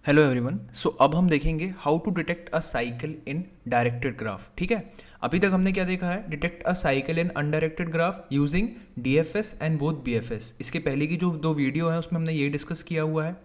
Hello everyone. सो अब हम देखेंगे how to detect a cycle in directed graph. ठीक है, अभी तक हमने क्या देखा है? Detect a cycle in undirected graph using DFS and both BFS. इसके पहले की जो दो वीडियो है उसमें हमने ये डिस्कस किया हुआ है।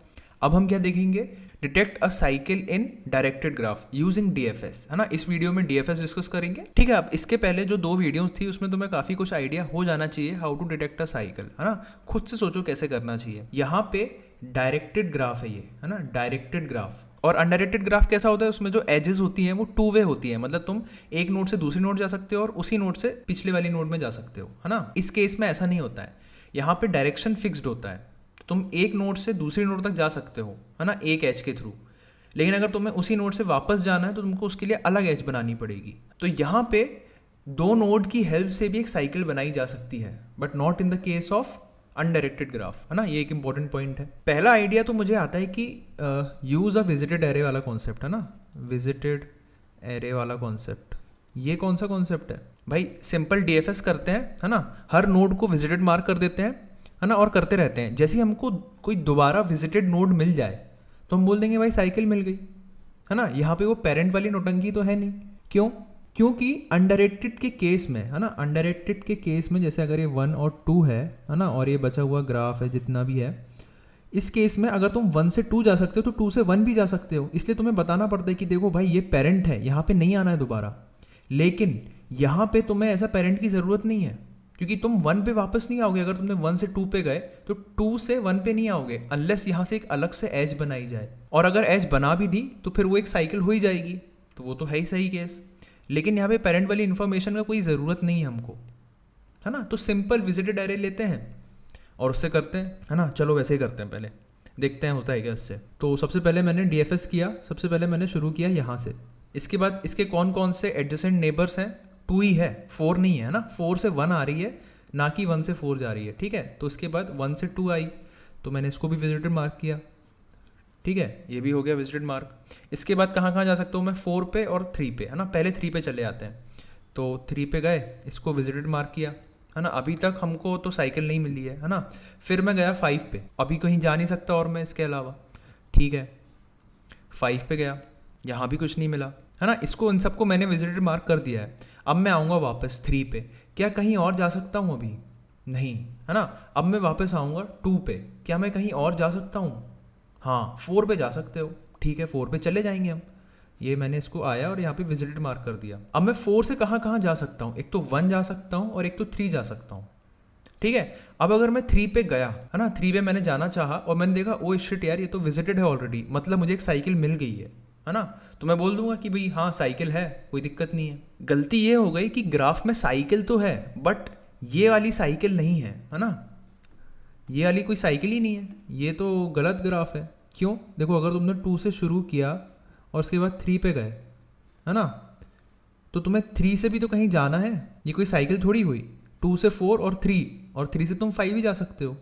अब हम क्या देखेंगे? Detect a cycle in directed graph using DFS, है ना। इस वीडियो में डीएफएस डिस्कस करेंगे। ठीक है, अब इसके पहले जो दो वीडियोस थी उसमें तुम्हें काफी कुछ आइडिया हो जाना चाहिए how to detect a cycle, है ना। खुद से सोचो कैसे करना चाहिए। यहाँ पे डायरेक्टेड ग्राफ है ये, है ना, डायरेक्टेड ग्राफ। और अनडायरेक्टेड ग्राफ कैसा होता है? उसमें जो एजेस होती हैं वो टू वे होती है, मतलब तुम एक नोड से दूसरी नोड जा सकते हो और उसी नोड से पिछले वाली नोड में जा सकते हो, है ना। इस केस में ऐसा नहीं होता है, यहाँ पे डायरेक्शन फिक्स्ड होता है। तुम एक नोड से दूसरी नोड तक जा सकते हो, है ना, एक एज के थ्रू। लेकिन अगर तुम्हें उसी नोड से वापस जाना है तो तुमको उसके लिए अलग एज बनानी पड़ेगी। तो यहाँ पे दो नोड की हेल्प से भी एक साइकिल बनाई जा सकती है, but not in the case of undirected graph, है ना। ये एक इंपॉर्टेंट पॉइंट है। पहला आइडिया तो मुझे आता है कि यूज अ विजिटेड एरे वाला कॉन्सेप्ट, है ना। विजिटेड एरे वाला कॉन्सेप्ट, ये कौन सा कॉन्सेप्ट है भाई? सिंपल डीएफएस करते हैं, है ना। हर नोड को विजिटेड मार्क कर देते हैं, है ना, और करते रहते हैं। जैसे ही हमको कोई दोबारा विजिटेड नोड मिल जाए तो हम बोल देंगे भाई साइकिल मिल गई, है ना। यहाँ पे वो पेरेंट वाली नोटंकी तो है नहीं। क्यों? क्योंकि अंडररेटेड के केस में, है ना, अंडररेटेड के केस में जैसे अगर ये 1 और 2 है ना, और ये बचा हुआ ग्राफ है जितना भी है, इस केस में अगर तुम 1 से 2 जा सकते हो तो 2 से 1 भी जा सकते हो। इसलिए तुम्हें बताना पड़ता है कि देखो भाई ये पेरेंट है, यहाँ पे नहीं आना है दोबारा। लेकिन यहाँ पे तुम्हें ऐसा पेरेंट की ज़रूरत नहीं है, क्योंकि तुम 1 पे वापस नहीं आओगे। अगर तुमने 1 से 2 पे गए तो 2 से 1 पे नहीं आओगे अनलेस यहाँ से एक अलग से एज बनाई जाए। और अगर एज बना भी दी तो फिर वो एक साइकिल हो ही जाएगी, तो वो तो है ही सही केस। लेकिन यहाँ पे पेरेंट वाली इन्फॉर्मेशन का कोई ज़रूरत नहीं है हमको, है ना। तो सिंपल विजिटेड एरे लेते हैं और उससे करते हैं, है ना। चलो वैसे ही करते हैं, पहले देखते हैं होता है क्या इससे। तो सबसे पहले मैंने डीएफएस किया, सबसे पहले मैंने शुरू किया यहाँ से। इसके बाद इसके कौन कौन से एडजेसेंट नेबर्स हैं? 2 ही है, 4 नहीं है ना। 4 से 1 आ रही है, ना कि 1 से 4 जा रही है। ठीक है, तो इसके बाद 1 से 2 आई तो मैंने इसको भी विजिटेड मार्क किया। ठीक है, ये भी हो गया विजिटेड मार्क। इसके बाद कहाँ कहाँ जा सकता हूँ मैं? 4 पे और 3 पे, है ना। पहले 3 पे चले आते हैं। तो 3 पे गए, इसको विजिटेड मार्क किया, है ना। अभी तक हमको तो साइकिल नहीं मिली है ना। फिर मैं गया 5 पे, अभी कहीं जा नहीं सकता और मैं इसके अलावा। ठीक है, 5 पे गया, यहाँ भी कुछ नहीं मिला, है ना। इसको इन सबको मैंने विजिटेड मार्क कर दिया है। अब मैं आऊँगा वापस 3 पे। क्या कहीं और जा सकता हूँ? अभी नहीं, है ना। अब मैं वापस आऊँगा 2 पे। क्या मैं कहीं और जा सकता हूँ? हाँ, 4 पे जा सकते हो। ठीक है, 4 पे चले जाएंगे हम। ये मैंने इसको आया और यहाँ पे विजिटेड मार्क कर दिया। अब मैं 4 से कहाँ कहाँ जा सकता हूँ? एक तो 1 जा सकता हूँ और एक तो 3 जा सकता हूँ। ठीक है, अब अगर मैं 3 पे गया, है ना, 3 पे मैंने जाना चाहा और मैंने देखा ओ शिट यार ये तो विजिटेड है ऑलरेडी, मतलब मुझे एक साइकिल मिल गई है ना। तो मैं बोल दूंगा कि भाई हाँ साइकिल है, कोई दिक्कत नहीं है। गलती ये हो गई कि ग्राफ में साइकिल तो है बट ये वाली साइकिल नहीं है ना। ये वाली कोई साइकिल ही नहीं है, ये तो गलत ग्राफ है। क्यों? देखो, अगर तुमने 2 से शुरू किया और उसके बाद 3 पे गए, है ना, तो तुम्हें 3 से भी तो कहीं जाना है। ये कोई साइकिल थोड़ी हुई। 2 से 4 और 3, और 3 से तुम 5 ही जा सकते हो।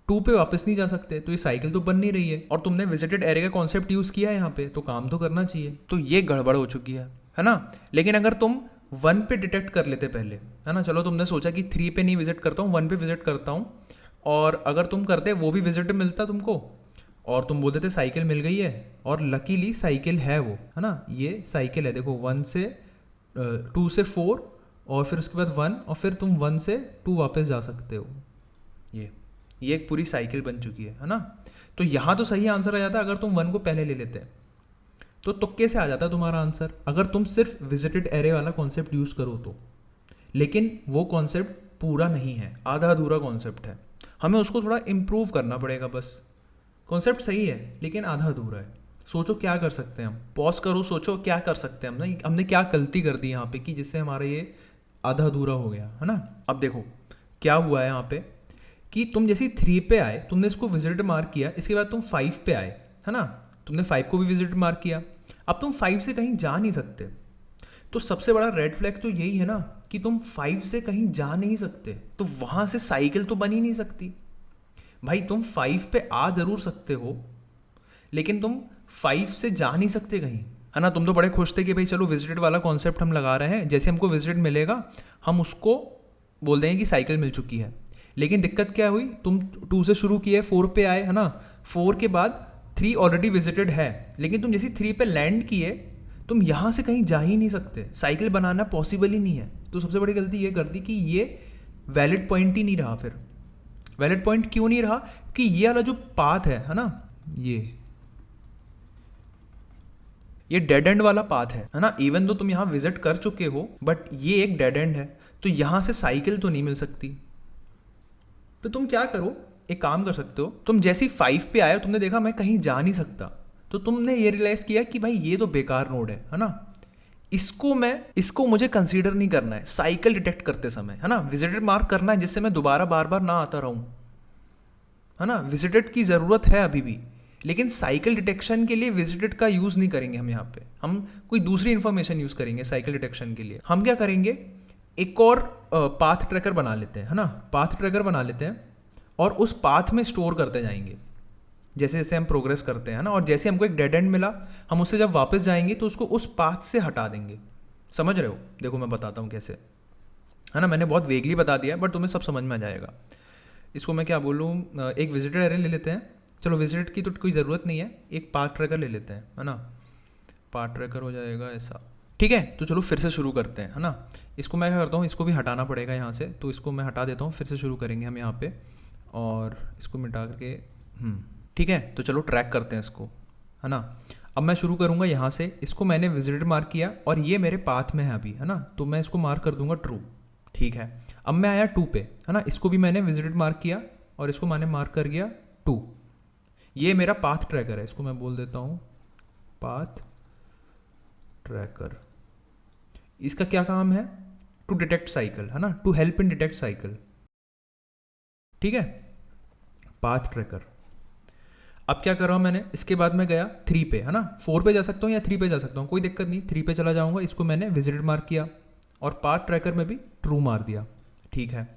2 पे वापस नहीं जा सकते, तो ये साइकिल तो बन नहीं रही है। और तुमने विजिटेड एरे का कॉन्सेप्ट यूज़ किया है यहाँ पे, तो काम तो करना चाहिए। तो ये गड़बड़ हो चुकी है ना। लेकिन अगर तुम 1 पे डिटेक्ट कर लेते पहले, है ना, चलो तुमने सोचा कि 3 पे नहीं विजिट करता हूँ, 1 पे विजिट करता हूँ, और अगर तुम करते वो भी विजिट मिलता तुमको और तुम बोलते थे साइकिल मिल गई है, और लकीली साइकिल है वो, है ना। ये साइकिल है, देखो 1 से 2 से 4 और फिर उसके बाद 1 और फिर तुम 1 से 2 वापस जा सकते हो। ये एक पूरी साइकिल बन चुकी है ना। तो यहाँ तो सही आंसर आ जाता अगर तुम 1 को पहले ले लेते, तो तुक्के से आ जाता तुम्हारा आंसर, अगर तुम सिर्फ विजिटेड एरे वाला कॉन्सेप्ट यूज़ करो तो। लेकिन वो कॉन्सेप्ट पूरा नहीं है, आधा अधूरा कॉन्सेप्ट है, हमें उसको थोड़ा इम्प्रूव करना पड़ेगा बस। कॉन्सेप्ट सही है लेकिन आधा अधूरा है। सोचो क्या कर सकते हैं हम, पॉज करो, सोचो क्या कर सकते हैं हमने क्या गलती कर दी यहाँ पे कि जिससे हमारा ये आधा अधूरा हो गया, है ना। अब देखो क्या हुआ है यहाँ पे कि तुम जैसे 3 पे आए, तुमने इसको विजिट मार्क किया, इसके बाद तुम 5 पे आए, है ना, तुमने 5 को भी विजिट मार्क किया। अब तुम 5 से कहीं जा नहीं सकते, तो सबसे बड़ा रेड फ्लैग तो यही है ना कि तुम 5 से कहीं जा नहीं सकते, तो वहाँ से साइकिल तो बन ही नहीं सकती। भाई तुम 5 पे आ ज़रूर सकते हो लेकिन तुम 5 से जा नहीं सकते कहीं, है ना। तुम तो बड़े खुश थे कि भाई चलो विजिटेड वाला कॉन्सेप्ट हम लगा रहे हैं, जैसे हमको विजिट मिलेगा हम उसको बोल देंगे कि साइकिल मिल चुकी है। लेकिन दिक्कत क्या हुई, तुम 2 से शुरू किए, 4 पे आए, है ना, 4 के बाद 3 ऑलरेडी विजिटेड है, लेकिन तुम जैसे 3 पे लैंड किए तुम यहाँ से कहीं जा ही नहीं सकते, साइकिल बनाना पॉसिबल ही नहीं है। तो सबसे बड़ी गलती ये कर दी कि ये वैलिड पॉइंट ही नहीं रहा। फिर वैलिड पॉइंट क्यों नहीं रहा? कि ये वाला जो पाथ है ना, ये डेड एंड वाला पाथ है ना। इवन तो तुम यहाँ विजिट कर चुके हो बट ये एक डेड एंड है, तो यहाँ से साइकिल तो नहीं मिल सकती। तो तुम क्या करो, एक काम कर सकते हो, तुम जैसे ही 5 पे आए तुमने देखा मैं कहीं जा नहीं सकता, तो तुमने ये रियलाइज किया कि भाई ये तो बेकार नोड है ना, इसको मुझे कंसीडर नहीं करना है साइकिल डिटेक्ट करते समय, है ना। विजिटेड मार्क करना है जिससे मैं दोबारा बार बार ना आता रहूं, है ना। विजिटेड की ज़रूरत है अभी भी, लेकिन साइकिल डिटेक्शन के लिए विजिटेड का यूज़ नहीं करेंगे हम यहाँ पे, हम कोई दूसरी इन्फॉर्मेशन यूज़ करेंगे साइकिल डिटेक्शन के लिए। हम क्या करेंगे, एक और पाथ ट्रैकर बना लेते हैं, है ना। पाथ ट्रैकर बना लेते हैं और उस पाथ में स्टोर करते जाएंगे जैसे जैसे हम प्रोग्रेस करते हैं ना। और जैसे हमको एक डेड एंड मिला, हम उससे जब वापस जाएंगे तो उसको उस पाथ से हटा देंगे। समझ रहे हो? देखो मैं बताता हूँ कैसे, है ना। मैंने बहुत वेगली बता दिया बट तुम्हें सब समझ में आ जाएगा। इसको मैं क्या बोलूँ, एक विजिटेड एरे ले लेते हैं। चलो विजिटेड की तो कोई ज़रूरत नहीं है, एक पाथ ट्रैकर ले लेते हैं, है ना। पाथ ट्रैकर हो जाएगा ऐसा, ठीक है। तो चलो फिर से शुरू करते हैं, है ना। इसको मैं क्या करता हूँ, इसको भी हटाना पड़ेगा यहाँ से, तो इसको मैं हटा देता हूँ, फिर से शुरू करेंगे हम यहाँ पे, और इसको मिटा करके ठीक है। तो चलो ट्रैक करते हैं इसको, है ना। अब मैं शुरू करूँगा यहाँ से, इसको मैंने विजिटेड मार्क किया और ये मेरे पाथ में है अभी, है ना। तो मैं इसको मार्क कर दूंगा ट्रू, ठीक है। अब मैं आया 2 पे, है ना। इसको भी मैंने विजिटेड मार्क किया और इसको मैंने मार्क कर दिया 2। ये मेरा पाथ ट्रैकर है, इसको मैं बोल देता हूँ पाथ ट्रैकर। इसका क्या काम है, टू डिटेक्ट साइकिल, है ना, to help in detect cycle, ठीक है। Path tracker. अब क्या कर रहा हूँ मैंने, इसके बाद मैं गया 3 पे, है ना। 4 पे जा सकता हूँ या 3 पे जा सकता हूँ, कोई दिक्कत नहीं, 3 पे चला जाऊँगा। इसको मैंने विजिटेड मार्क किया और पाथ ट्रैकर में भी ट्रू मार दिया, ठीक है।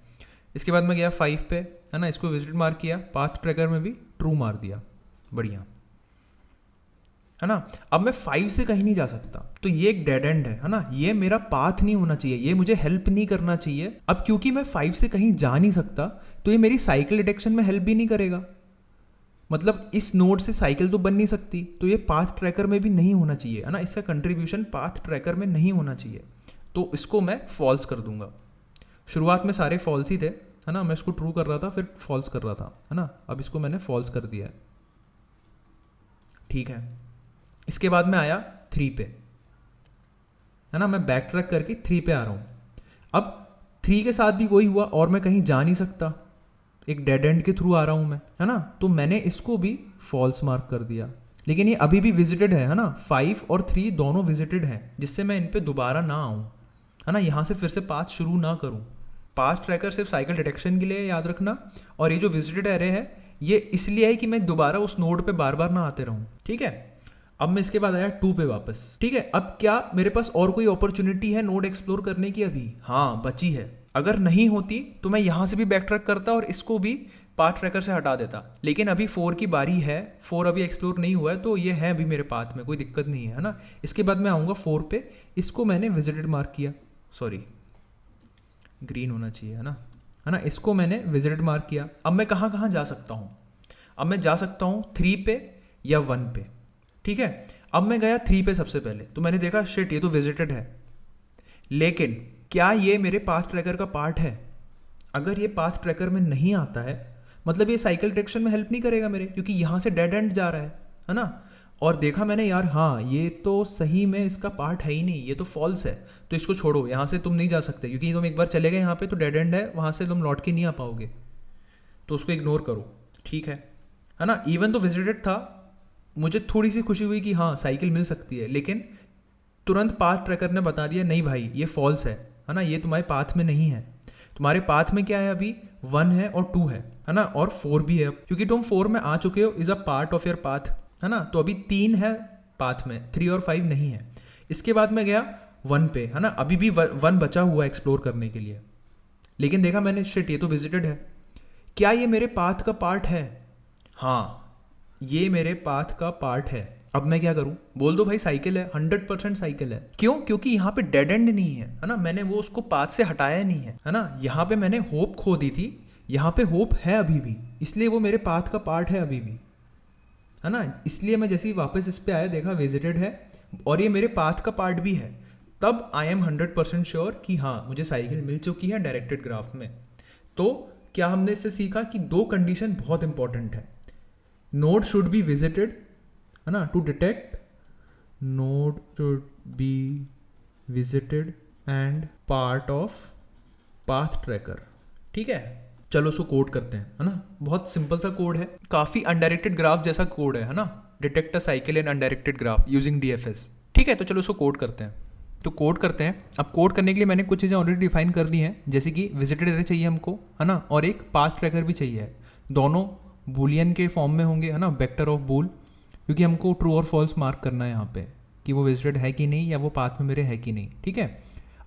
इसके बाद मैं गया 5 पे, है ना। इसको विजिटेड मार्क किया, पाथ ट्रैकर में भी ट्रू मार दिया, बढ़िया, है ना। अब मैं 5 से कहीं नहीं जा सकता, तो ये एक डेड एंड है ना। ये मेरा पाथ नहीं होना चाहिए, ये मुझे हेल्प नहीं करना चाहिए। अब क्योंकि मैं 5 से कहीं जा नहीं सकता, तो ये मेरी साइकिल डिटेक्शन में हेल्प भी नहीं करेगा। मतलब इस नोड से साइकिल तो बन नहीं सकती, तो ये पाथ ट्रैकर में भी नहीं होना चाहिए, है ना। इसका कंट्रीब्यूशन पाथ ट्रैकर में नहीं होना चाहिए, तो इसको मैं फॉल्स कर दूंगा। शुरुआत में सारे फॉल्स ही थे, है ना। मैं इसको ट्रू कर रहा था, फिर फॉल्स कर रहा था, है ना। अब इसको मैंने फॉल्स कर दिया है, ठीक है। इसके बाद मैं आया 3 पे, है ना। मैं बैक ट्रैक करके 3 पे आ रहा हूँ। अब 3 के साथ भी वही हुआ और मैं कहीं जा नहीं सकता, एक डेड एंड के थ्रू आ रहा हूँ मैं, है ना। तो मैंने इसको भी फॉल्स मार्क कर दिया, लेकिन ये अभी भी विजिटेड है ना। 5 और 3 दोनों विजिटेड हैं, जिससे मैं इन पे दोबारा ना आऊँ, है ना। यहाँ से फिर से पाथ शुरू ना करूँ। पाथ ट्रैकर सिर्फ साइकिल डिटेक्शन के लिए, याद रखना। और ये जो विजिटेड एरे है ये इसलिए है कि मैं दोबारा उस नोड पे बार बार ना आते रहूँ, ठीक है। अब मैं इसके बाद आया 2 पे वापस, ठीक है। अब क्या मेरे पास और कोई अपॉर्चुनिटी है नोड एक्सप्लोर करने की? अभी हाँ बची है। अगर नहीं होती तो मैं यहाँ से भी बैक ट्रैक करता और इसको भी पाथ ट्रैकर से हटा देता, लेकिन अभी 4 की बारी है, 4 अभी एक्सप्लोर नहीं हुआ है, तो ये है अभी मेरे पाथ में, कोई दिक्कत नहीं है ना। इसके बाद मैं आऊँगा 4 पे, इसको मैंने विजिटेड मार्क किया, सॉरी ग्रीन होना चाहिए, है ना। इसको मैंने विजिटेड मार्क किया। अब मैं कहाँ कहाँ जा सकता हूँ? अब मैं जा सकता हूँ 3 पे या 1 पे, ठीक है। अब मैं गया 3 पे सबसे पहले, तो मैंने देखा शिट ये तो विजिटेड है, लेकिन क्या ये मेरे पाथ ट्रैकर का पार्ट है? अगर ये पाथ ट्रैकर में नहीं आता है, मतलब ये साइकिल डिटेक्शन में हेल्प नहीं करेगा मेरे, क्योंकि यहाँ से डेड एंड जा रहा है ना। और देखा मैंने यार, हाँ ये तो सही में इसका पार्ट है ही नहीं, ये तो फॉल्स है, तो इसको छोड़ो, यहाँ से तुम नहीं जा सकते, क्योंकि तुम एक बार चले गए यहाँ पे तो डेड एंड है, वहाँ से तुम लौट के नहीं आ पाओगे, तो उसको इग्नोर करो, ठीक है ना। इवन तो विजिटेड था, मुझे थोड़ी सी खुशी हुई कि हाँ साइकिल मिल सकती है, लेकिन तुरंत पाथ ट्रैकर ने बता दिया नहीं भाई ये फॉल्स है ना, ये तुम्हारे पाथ में नहीं है। तुम्हारे पाथ में क्या है, अभी 1 है और 2 है ना, और 4 भी है, क्योंकि तुम 4 में आ चुके हो, is a part of your path, है ना। तो अभी 3 है पाथ में, 3 और 5 नहीं है। इसके बाद मैं गया 1 पे, है ना। अभी भी 1 बचा हुआ एक्सप्लोर करने के लिए, लेकिन देखा मैंने शिट ये तो विजिटेड है। क्या ये मेरे पाथ का पार्ट है? हाँ ये मेरे पाथ का पार्ट है। अब मैं क्या करूं? बोल दो भाई साइकिल है, 100% साइकिल है। क्यों? क्योंकि यहाँ पे डेड एंड नहीं है ना, मैंने वो उसको पाथ से हटाया नहीं है ना। यहाँ पे मैंने होप खो दी थी, यहाँ पे होप है अभी भी, इसलिए वो मेरे पाथ का पार्ट है अभी भी, है ना। इसलिए मैं जैसे ही वापस इस पे आया, देखा विजिटेड है और ये मेरे पाथ का पार्ट भी है, तब आई एम 100% श्योर कि हाँ मुझे साइकिल मिल चुकी है डायरेक्टेड ग्राफ में। तो क्या हमने इससे सीखा कि दो कंडीशन बहुत इंपॉर्टेंट है। नोड शुड बी विजिटेड, है ना, to detect node should be visited and part of path tracker. ठीक है, चलो उसको कोड करते हैं, है ना। बहुत सिंपल सा कोड है, काफ़ी अनडायरेक्टेड ग्राफ जैसा कोड है ना। Detect a cycle in undirected graph using DFS. ठीक है, तो चलो उसको कोड करते हैं। तो कोड करते हैं। अब कोड करने के लिए मैंने कुछ चीज़ें ऑलरेडी डिफाइन कर दी हैं, जैसे कि विजिटेड एरे चाहिए हमको, है ना, और एक पाथ ट्रैकर भी चाहिए। दोनों बूलियन के फॉर्म में होंगे, है ना, वेक्टर ऑफ बूल, क्योंकि हमको ट्रू और फॉल्स मार्क करना है यहाँ पे कि वो विजिटेड है कि नहीं या वो पाथ में मेरे है कि नहीं। ठीक है,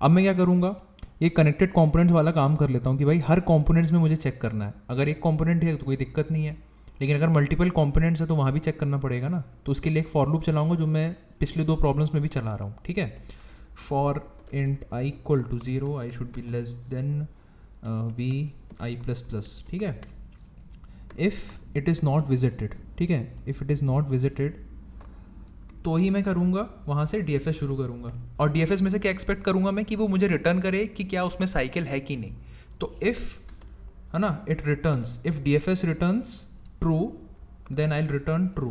अब मैं क्या करूँगा, ये कनेक्टेड कंपोनेंट्स वाला काम कर लेता हूँ कि भाई हर कंपोनेंट्स में मुझे चेक करना है। अगर एक कंपोनेंट है तो कोई दिक्कत नहीं है, लेकिन अगर मल्टीपल कंपोनेंट्स है तो वहाँ भी चेक करना पड़ेगा ना। तो उसके लिए एक फॉर लूप चलाऊंगा जो मैं पिछले दो प्रॉब्लम्स में भी चला रहा हूँ। ठीक है, for int I equal to 0 I should be less than V I plus plus. ठीक है, if it is not visited, ठीक है, if it is not visited तो ही मैं करूँगा वहाँ से डीएफएस शुरू करूँगा। और डीएफएस में से क्या एक्सपेक्ट करूँगा मैं कि वो मुझे रिटर्न करे कि क्या उसमें साइकिल है कि नहीं। तो इफ़, है ना, it returns, if DFS returns true then I will return true,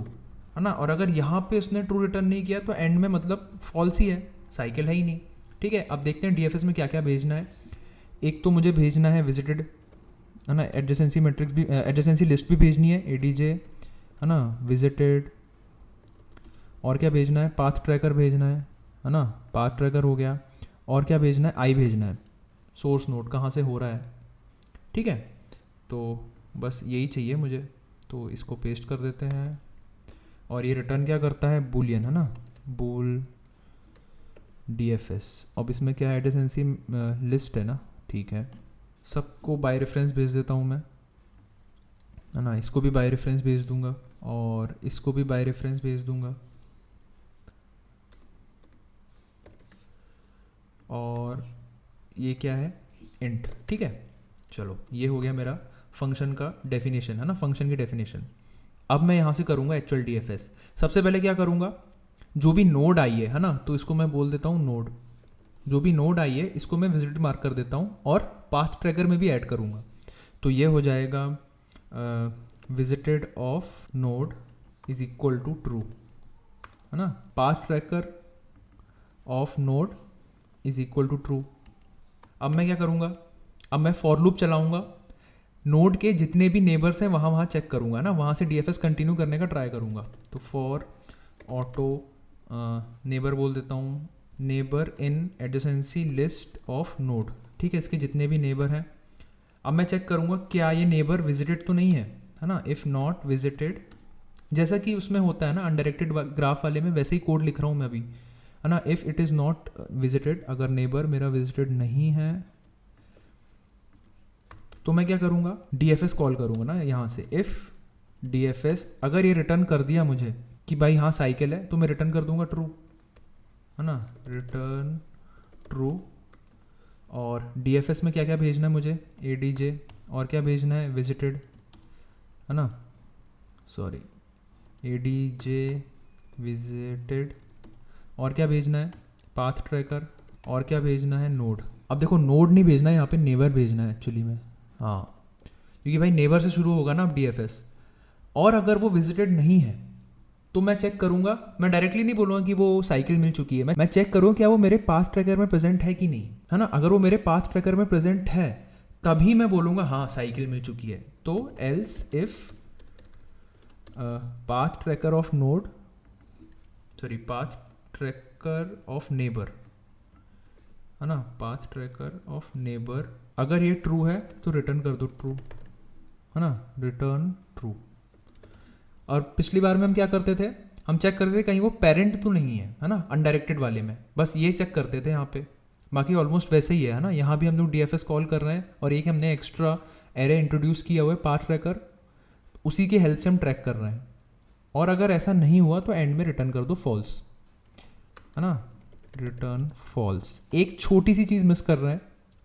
है ना। और अगर यहाँ पे उसने ट्रू रिटर्न नहीं किया तो एंड में मतलब फॉल्स ही है, साइकिल है ही नहीं। ठीक है, अब देखते हैं डीएफएस में क्या क्या भेजना है। एक तो मुझे भेजना है विजिटेड, है ना, एडजेसेंसी मैट्रिक्स भी, एडजेसेंसी लिस्ट भी भेजनी है, एडीजे, है ना, विजिटेड, और क्या भेजना है, पाथ ट्रैकर भेजना है ना, पाथ ट्रैकर हो गया। और क्या भेजना है, आई भेजना है, सोर्स नोड कहाँ से हो रहा है। ठीक है, तो बस यही चाहिए मुझे, तो इसको पेस्ट कर देते हैं। और ये रिटर्न क्या करता है, बूलियन, है ना, बूल डीएफएस। अब इसमें क्या है, एडजेसेंसी लिस्ट है ना। ठीक है, सबको बाय रेफरेंस भेज देता हूँ मैं, है ना, इसको भी बाय रेफरेंस भेज दूंगा और इसको भी बाय रेफरेंस भेज दूंगा। और ये क्या है, इंट। ठीक है, चलो ये हो गया मेरा फंक्शन का डेफिनेशन, है ना, फंक्शन की डेफिनेशन। अब मैं यहाँ से करूँगा एक्चुअल डीएफएस। सबसे पहले क्या करूँगा, जो भी नोड आई है ना, तो इसको मैं बोल देता हूँ नोड। जो भी नोड आई है इसको मैं विजिट मार्क कर देता हूँ और पाथ ट्रैकर में भी ऐड करूँगा। तो ये हो जाएगा visited of node is equal to true, है ना, path tracker of node is equal to true. अब मैं क्या करूँगा, अब मैं फॉर लूप चलाऊँगा, नोड के जितने भी नेबर्स हैं वहाँ चेक करूँगा ना, वहाँ से डीएफएस कंटिन्यू करने का ट्राई करूँगा। तो फॉर ऑटो नेबर बोल देता हूँ, neighbour in adjacency list of node. ठीक है, इसके जितने भी नेबर हैं। अब मैं चेक करूँगा क्या ये नेबर विजिटेड तो नहीं है ना। इफ़ नॉट विजिटेड, जैसा कि उसमें होता है ना अनडायरेक्टेड ग्राफ वाले में, वैसे ही कोड लिख रहा हूँ मैं अभी, है ना। If it is not visited, अगर नेबर मेरा विजिटेड नहीं है तो मैं क्या करूँगा, डीएफएस कॉल करूँगा ना यहाँ से। इफ़ डीएफएस अगर ये रिटर्न कर दिया मुझे कि भाई हाँ साइकिल है, तो मैं रिटर्न कर दूँगा ट्रू, है ना, रिटर्न ट्रू। और डीएफएस में क्या क्या भेजना है मुझे, एडीजे, और क्या भेजना है, विजिटेड, है ना, सॉरी, एडीजे विजिटेड। और क्या भेजना है, पाथ ट्रैकर। और क्या भेजना है, नोड। अब देखो नोड नहीं भेजना है यहाँ पे, नेबर भेजना है एक्चुअली में, हाँ, क्योंकि भाई नेबर से शुरू होगा ना अब डीएफएस। और अगर वो विजिटेड नहीं है तो मैं चेक करूँगा, मैं डायरेक्टली नहीं बोलूँगा कि वो साइकिल मिल चुकी है, मैं चेक करूँ क्या वो मेरे पाथ ट्रैकर में प्रेजेंट है कि नहीं, है ना। अगर वो मेरे पाथ ट्रैकर में प्रेजेंट है तभी मैं बोलूँगा हाँ साइकिल मिल चुकी है। तो else if path tracker of node, sorry, path tracker of neighbour, है ना, पाथ ट्रैकर ऑफ नेबर, अगर ये ट्रू है तो रिटर्न कर दो ट्रू, है ना, रिटर्न ट्रू। और पिछली बार में हम क्या करते थे, हम चेक करते थे कहीं वो पेरेंट तो नहीं है ना, अनडायरेक्टेड वाले में, बस ये चेक करते थे यहाँ पे। बाकी ऑलमोस्ट वैसे ही है ना, यहाँ भी हम लोग डीएफएस कॉल कर रहे हैं और एक हमने एक्स्ट्रा एरे इंट्रोड्यूस किया हुआ है पाथ ट्रैकर, उसी की हेल्प से हम ट्रैक कर रहे हैं। और अगर ऐसा नहीं हुआ तो एंड में रिटर्न कर दो फॉल्स, है ना, रिटर्न फॉल्स। एक छोटी सी चीज़ मिस कर रहे हैं,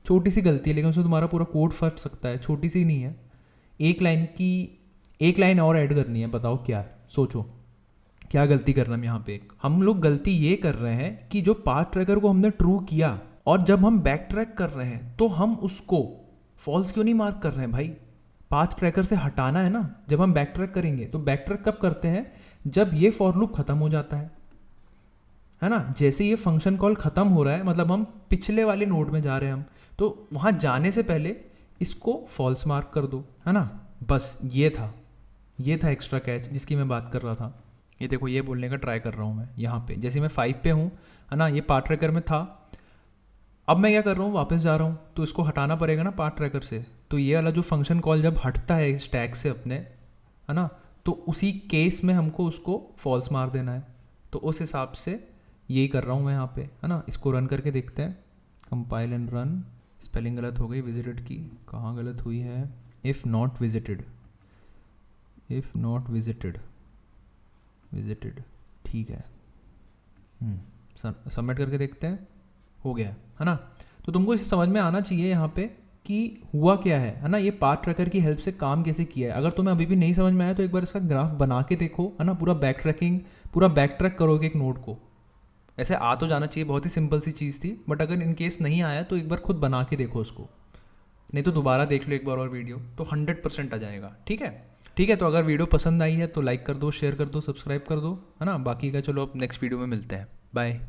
छोटी सी गलती है, लेकिन उसमें तुम्हारा पूरा कोड फट सकता है। छोटी सी नहीं है, एक लाइन और ऐड करनी है, बताओ क्या है। सोचो क्या गलती कर रहे हैं हम यहाँ पे। हम लोग गलती ये कर रहे हैं कि जो पाथ ट्रैकर को हमने ट्रू किया और जब हम बैक ट्रैक कर रहे हैं तो हम उसको फॉल्स क्यों नहीं मार्क कर रहे हैं भाई। पाथ ट्रैकर से हटाना है ना। जब हम बैक ट्रैक करेंगे तो बैक ट्रैक कब करते हैं, जब ये फॉर लूप खत्म हो जाता है ना। जैसे ये फंक्शन कॉल खत्म हो रहा है मतलब हम पिछले वाले नोड में जा रहे हैं हम, तो वहाँ जाने से पहले इसको फॉल्स मार्क कर दो, है ना। बस ये था एक्स्ट्रा कैच जिसकी मैं बात कर रहा था। ये देखो ये बोलने का ट्राई कर रहा हूँ मैं यहाँ पे, जैसे मैं 5 पे हूँ, है ना। ये पाथ ट्रैकर में था, अब मैं क्या कर रहा हूँ वापस जा रहा हूँ, तो इसको हटाना पड़ेगा ना पाथ ट्रैकर से। तो ये वाला जो फंक्शन कॉल जब हटता है स्टैक से अपने, है ना, तो उसी केस में हमको उसको फॉल्स मार देना है। तो उस हिसाब से यही कर रहा हूँ मैं यहाँ पे, है ना। इसको रन करके देखते हैं, कंपाइल एंड रन। स्पेलिंग गलत हो गई, विजिटेड की कहाँ गलत हुई है, इफ़ नॉट विजिटेड, ठीक है। सबमिट करके देखते हैं, हो गया, है ना। तो तुमको इसे समझ में आना चाहिए यहाँ पे कि हुआ क्या है ना। ये पाथ ट्रैकर की हेल्प से काम कैसे किया है। अगर तुम्हें अभी भी नहीं समझ में आया तो एक बार इसका ग्राफ बना के देखो, है ना। पूरा बैक ट्रैक करोगे एक नोड को, ऐसे आ तो जाना चाहिए। बहुत ही सिंपल सी चीज़ थी, बट अगर इन केस नहीं आया तो एक बार खुद बना के देखो उसको, नहीं तो दोबारा देख लो एक बार और वीडियो, तो 100% आ जाएगा। ठीक है। तो अगर वीडियो पसंद आई है तो लाइक कर दो, शेयर कर दो, सब्सक्राइब कर दो, है ना। बाकी का चलो अब नेक्स्ट वीडियो में मिलते हैं, बाय।